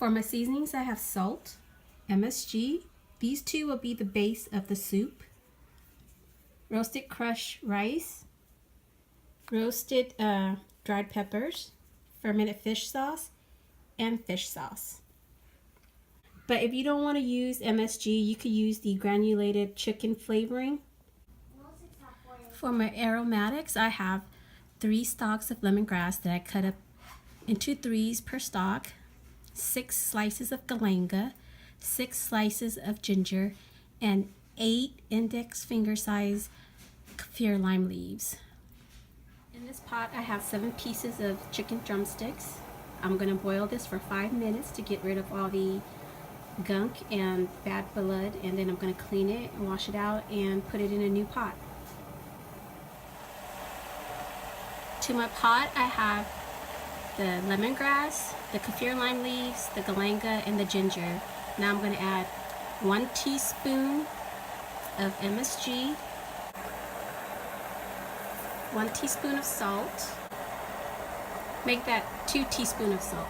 For my seasonings, I have salt, MSG. These two will be the base of the soup. Roasted crushed rice, roasted dried peppers, fermented fish sauce, and fish sauce. But if you don't want to use MSG, you could use the granulated chicken flavoring. For my aromatics, I have 3 stalks of lemongrass that I cut up into 3s per stalk, 6 slices of galanga, 6 slices of ginger, and 8 index finger size Kaffir lime leaves. In this pot, I have 7 pieces of chicken drumsticks. I'm going to boil this for 5 minutes to get rid of all the gunk and bad blood, and then I'm going to clean it and wash it out and put it in a new pot. To my pot, I have the lemongrass, the Kaffir lime leaves, the galanga, and the ginger. Now I'm going to add 1 teaspoon of MSG, 1 teaspoon of salt. Make that 2 teaspoons of salt.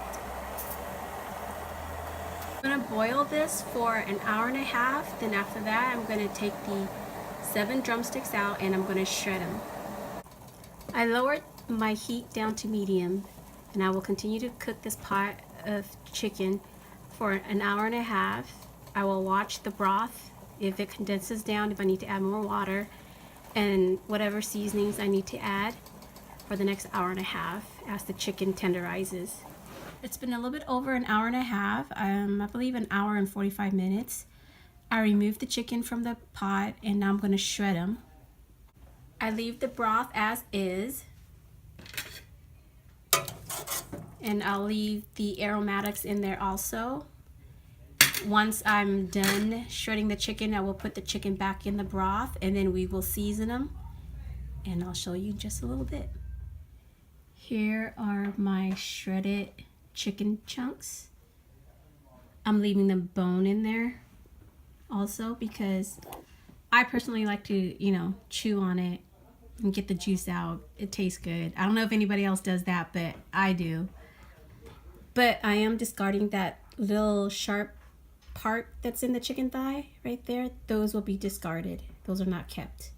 I'm going to boil this for an hour and a half. Then after that, I'm going to take the 7 drumsticks out and I'm going to shred them. I lowered my heat down to medium, and I will continue to cook this pot of chicken for an hour and a half. I will watch the broth if it condenses down, if I need to add more water, and whatever seasonings I need to add for the next hour and a half as the chicken tenderizes. It's been a little bit over an hour and a half, I believe an hour and 45 minutes. I removed the chicken from the pot and now I'm going to shred them. I leave the broth as is, and I'll leave the aromatics in there also. Once I'm done shredding the chicken, I will put the chicken back in the broth and then we will season them, and I'll show you just a little bit. Here are my shredded chicken chunks. I'm leaving the bone in there also because I personally like to, chew on it and get the juice out. It tastes good. I don't know if anybody else does that, but I do. But I am discarding that little sharp part that's in the chicken thigh right there. Those will be discarded. Those are not kept.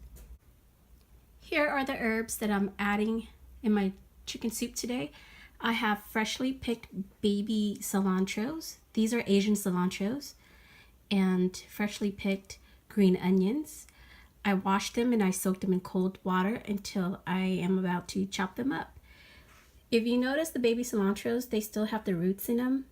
Here are the herbs that I'm adding in my chicken soup today. I have freshly picked baby cilantros. These are Asian cilantros, and freshly picked green onions. I washed them and I soaked them in cold water until I am about to chop them up. If you notice the baby cilantros, they still have the roots in them.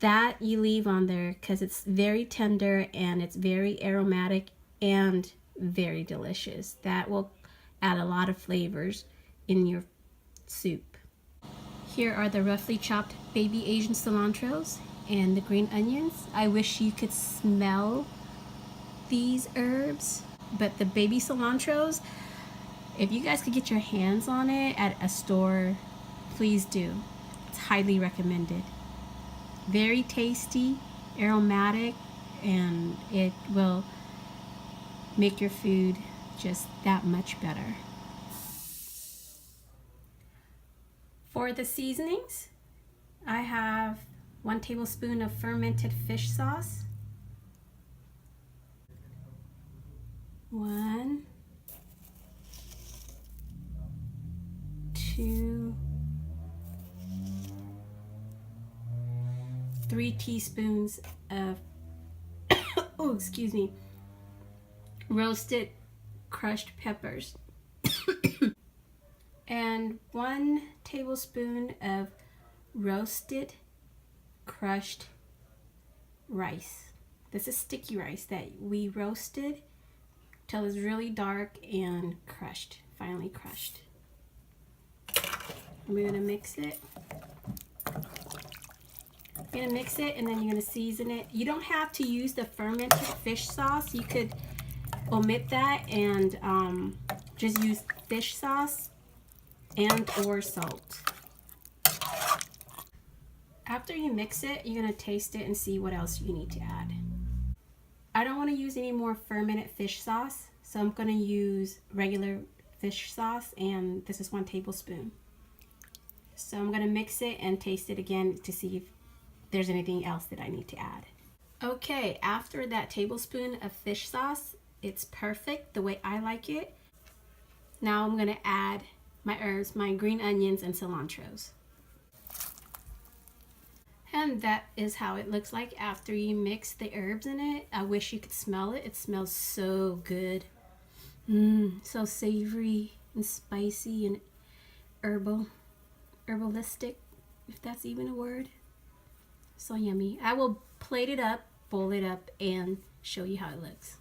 That you leave on there because it's very tender and it's very aromatic and very delicious. That will add a lot of flavors in your soup. Here are the roughly chopped baby Asian cilantros and the green onions. I wish you could smell these herbs, but the baby cilantros, if you guys could get your hands on it at a store, please do. It's highly recommended. Very tasty, aromatic, and it will make your food just that much better. For the seasonings, I have 1 tablespoon of fermented fish sauce, 1, 2, 3 teaspoons of roasted crushed peppers, and 1 tablespoon of roasted crushed rice. This is sticky rice that we roasted till it's really dark and crushed, finely crushed. And we're gonna mix it. You're gonna mix it and then you're gonna season it. You don't have to use the fermented fish sauce. You could omit that and just use fish sauce and or salt. After you mix it, you're gonna taste it and see what else you need to add. I don't want to use any more fermented fish sauce, so I'm gonna use regular fish sauce, and this is 1 tablespoon. So I'm gonna mix it and taste it again to see if there's anything else that I need to add. Okay, after that tablespoon of fish sauce, it's perfect the way I like it. Now I'm gonna add my herbs, my green onions and cilantros. And that is how it looks like after you mix the herbs in it. I wish you could smell it. It smells so good. So savory and spicy and herbalistic, if that's even a word. So yummy. I will plate it up, bowl it up, and show you how it looks.